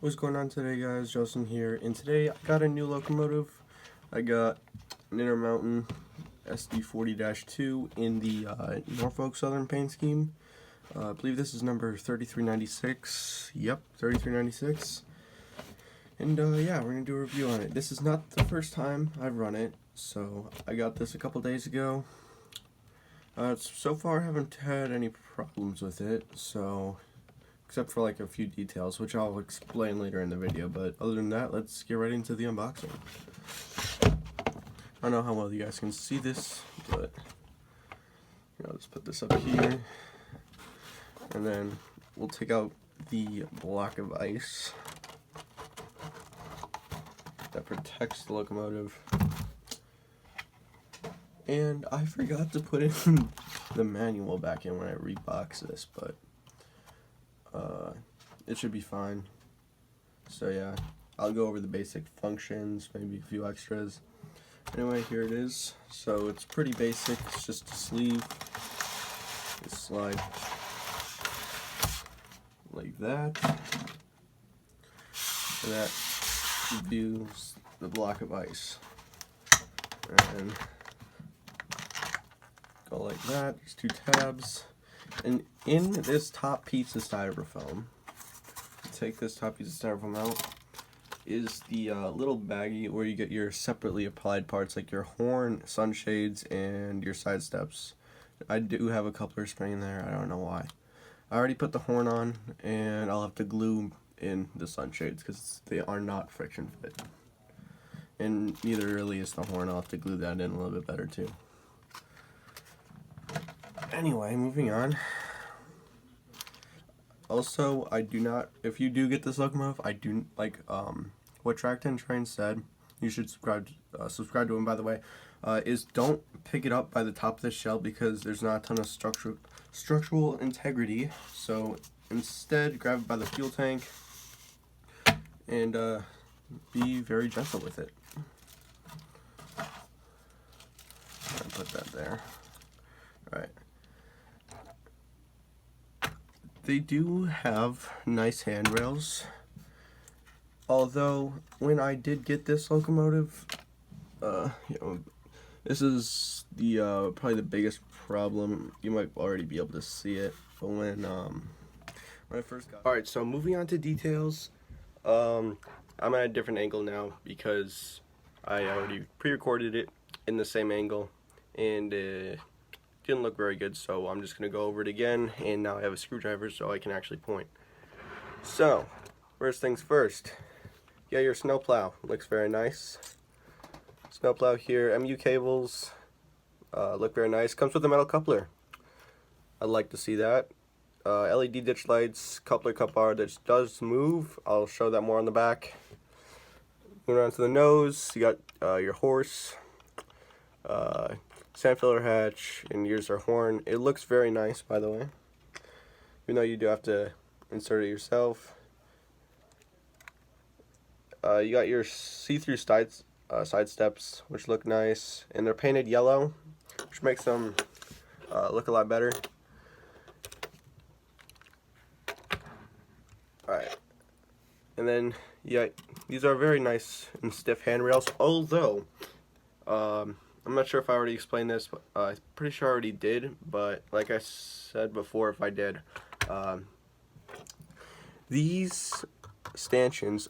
What's going on today, guys? Justin here, and today I got a new locomotive. I got an Intermountain SD40-2 in the Norfolk Southern paint scheme. I believe this is number 3396. Yep, 3396. And yeah, we're gonna do a review on it. This is not the first time I've run it, so I got this a couple days ago. So far, I haven't had any problems with it, so except for like a few details, which I'll explain later in the video. But other than that, let's get right into the unboxing. I don't know how well you guys can see this, but I'll just put this up here, and then we'll take out the block of ice that protects the locomotive. And I forgot to put in the manual back in when I reboxed this, but it should be fine. So yeah, I'll go over the basic functions, maybe a few extras. Anyway, here it is. So it's pretty basic. It's just a sleeve. You slide like that, and that views the block of ice. And go like that. There's two tabs, and in this top piece of styrofoam, take this top piece of styrofoam out, is the little baggie where you get your separately applied parts like your horn, sunshades, and your side steps. I do have a coupler spring in there. I don't know why. I already put the horn on, and I'll have to glue in the sunshades because they are not friction fit. And neither really is the horn. I'll have to glue that in a little bit better too. Anyway, moving on. Also, I do not, if you do get this locomotive, I do, like what Track 10 Train said, you should subscribe to him, by the way, is don't pick it up by the top of the shell because there's not a ton of structural integrity. So instead, grab it by the fuel tank and be very gentle with it. I'll put that there. Alright. They do have nice handrails, although when I did get this locomotive, this is the probably the biggest problem. You might already be able to see it, but when I first got. All right, so moving on to details, I'm at a different angle now because I already pre-recorded it in the same angle, and didn't look very good, so I'm just going to go over it again, and now I have a screwdriver so I can actually point. So, first things first, yeah, your snowplow looks very nice. Snowplow here, MU cables look very nice. Comes with a metal coupler. I'd like to see that. LED ditch lights, coupler cup bar that does move. I'll show that more on the back. Moving on to the nose, you got your horse, sand filler hatch, and here's our horn. It looks very nice, by the way, even though you do have to insert it yourself. You got your see-through side steps, which look nice, and they're painted yellow, which makes them look a lot better. Alright, and then yeah, these are very nice and stiff handrails, although I'm not sure if I already explained this, but I'm pretty sure I already did, but like I said before, if I did, these stanchions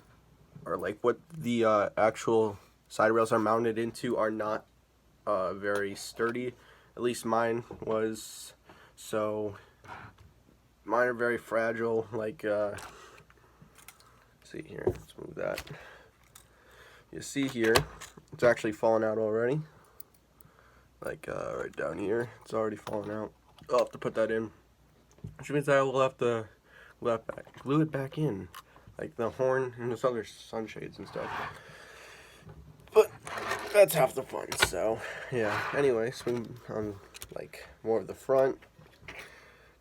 are like what the actual side rails are mounted into are not very sturdy. At least mine was, so mine are very fragile. Like, let's see here, let's move that. You see here, it's actually fallen out already. Like right down here, it's already fallen out. I'll have to put that in, which means I will have to glue it back in, like the horn and the other sunshades and stuff. But that's half the fun. So yeah. Anyway, swing on like more of the front.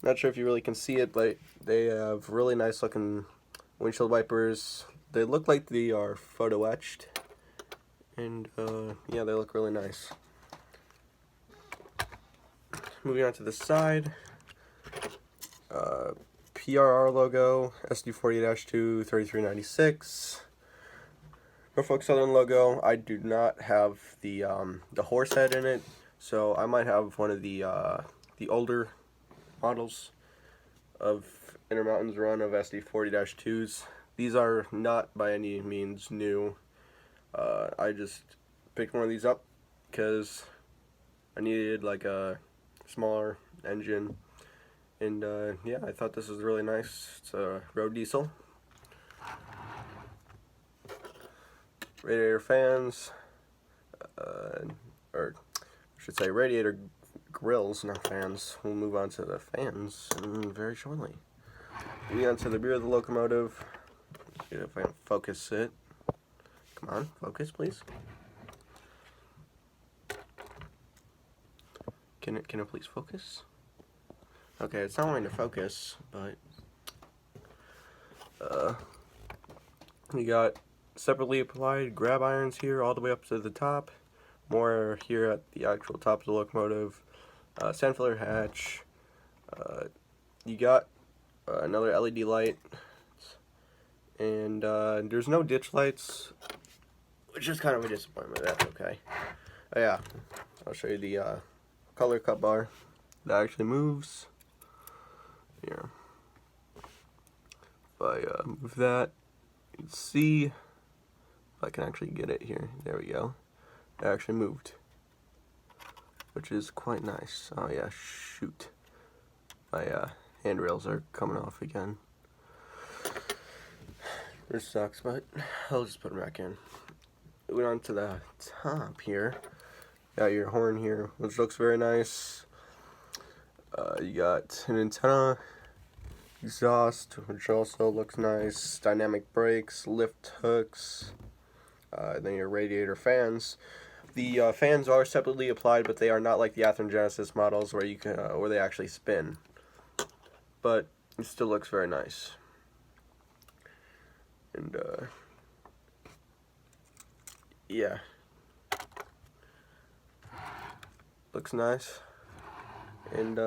Not sure if you really can see it, but they have really nice looking windshield wipers. They look like they are photo etched, and yeah, they look really nice. Moving on to the side, PRR logo, SD40-2, 3396. Norfolk Southern logo. I do not have the horse head in it, so I might have one of the older models of Intermountain's run of SD40-2s. These are not by any means new. I just picked one of these up because I needed like a smaller engine, and yeah, I thought this was really nice. It's a road diesel. Radiator fans, or I should say radiator grills, not fans. We'll move on to the fans very shortly. Moving on to the rear of the locomotive. See if I can focus it. Come on, focus, please. Can it please focus? Okay, it's not wanting to focus, but we got separately applied grab irons here all the way up to the top. More here at the actual top of the locomotive. Sand filler hatch. You got another LED light, and there's no ditch lights, which is kind of a disappointment. That's okay. Yeah, I'll show you the color cut bar that actually moves. Here, if I move that, you can see if I can actually get it here. There we go. It actually moved, which is quite nice. Oh yeah, shoot. My handrails are coming off again. This sucks, but I'll just put them back in. Moving on to the top here. Got your horn here, which looks very nice. You got an antenna, exhaust, which also looks nice. Dynamic brakes, lift hooks. Then your radiator fans. The fans are separately applied, but they are not like the Athearn Genesis models where you can where they actually spin. But it still looks very nice. And yeah, looks nice. And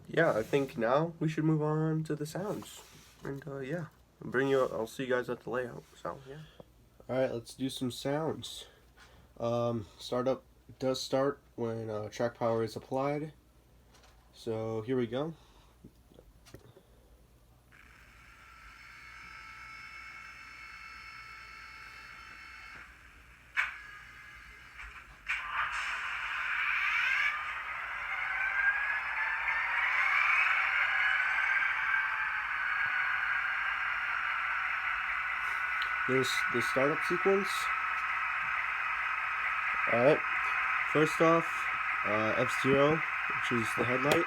yeah, I think now we should move on to the sounds. And yeah, I'll see you guys at the layout. So yeah. All right, let's do some sounds. Startup does start when track power is applied. So here we go. There's the startup sequence. Alright, first off, F0, which is the headlight.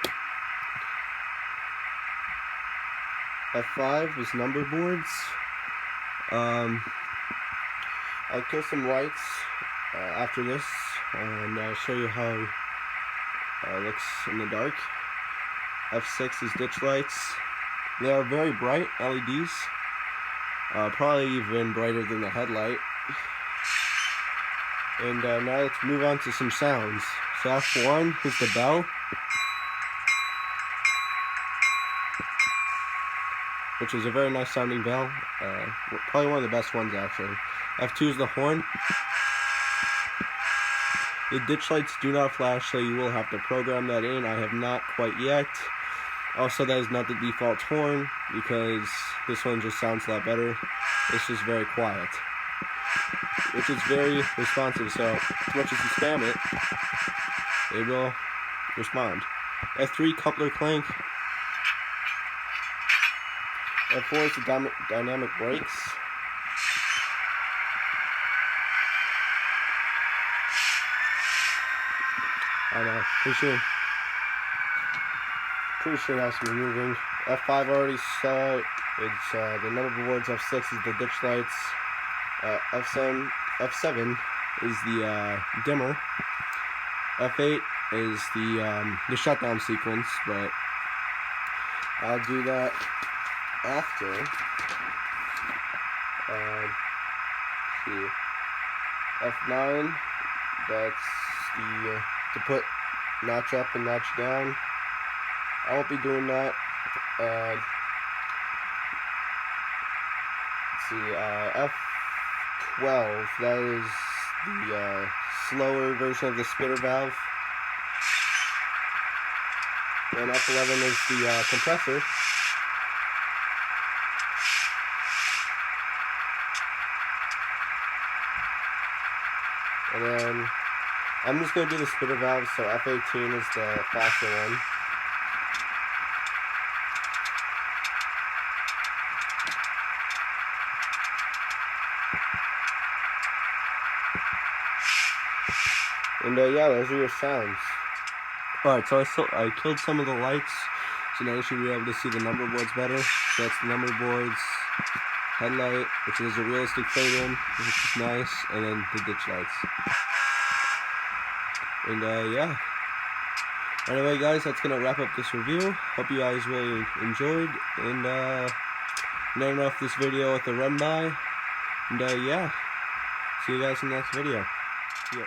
F5 is number boards. I'll kill some lights after this, and I'll show you how it looks in the dark. F6 is ditch lights. They are very bright LEDs. Probably even brighter than the headlight. And now let's move on to some sounds. So F1 is the bell, which is a very nice sounding bell. Probably one of the best ones actually. F2 is the horn. The ditch lights do not flash, so you will have to program that in. I have not quite yet. Also, that is not the default horn, because this one just sounds a lot better. It's just very quiet, which is very responsive, so as much as you spam it will respond. F3, coupler clank. F4 is the dynamic brakes. I know, pretty sure that's me moving. F5 already saw it. It's the number boards. F6 is the ditch lights. F7 is the dimmer. F8 is the shutdown sequence, but I'll do that after. See, F9, that's the to put notch up and notch down. I won't be doing that. see, F12, that is the slower version of the spitter valve. And F11 is the compressor. And then I'm just going to do the spitter valve, so F18 is the faster one. And yeah, those are your sounds. Alright, so I killed some of the lights, so now you should be able to see the number boards better. So that's the number boards, headlight, which is a realistic fade-in, which is nice, and then the ditch lights. And yeah. Anyway guys, that's going to wrap up this review. Hope you guys really enjoyed, and let me know if this video with the run by. And yeah, see you guys in the next video. See ya.